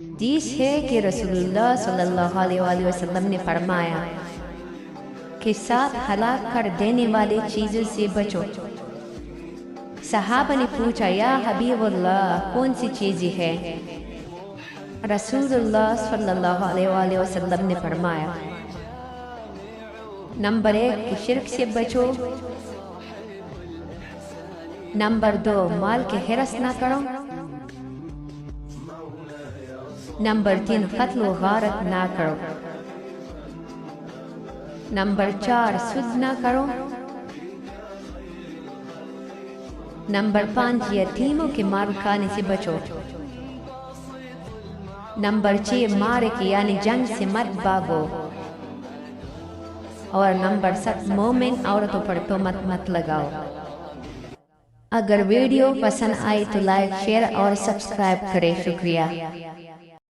حدیث ہے کہ رسول اللہ صلی اللہ علیہ وآلہ وسلم نے فرمایا کہ 7 ہلاک کر دینے والے چیزوں سے بچو۔ صحابہ نے پوچھا یا حبیب اللہ کون سی چیزیں ہے؟ رسول اللہ صلی اللہ علیہ وآلہ وسلم نے فرمایا نمبر 1 شرک سے بچو، نمبر 2 مال کے حرص نہ کرو، نمبر 3 قتل و غارت نہ کرو، نمبر 4 سود نہ کرو، نمبر 5 یتیموں کے مال کھانے سے بچو، نمبر 6 معرکے یعنی جنگ سے مت بھاگو، اور نمبر 7 مومن عورتوں پر تہمت مت لگاؤ۔ اگر ویڈیو پسند آئے تو لائک، شیئر اور سبسکرائب کریں۔ شکریہ۔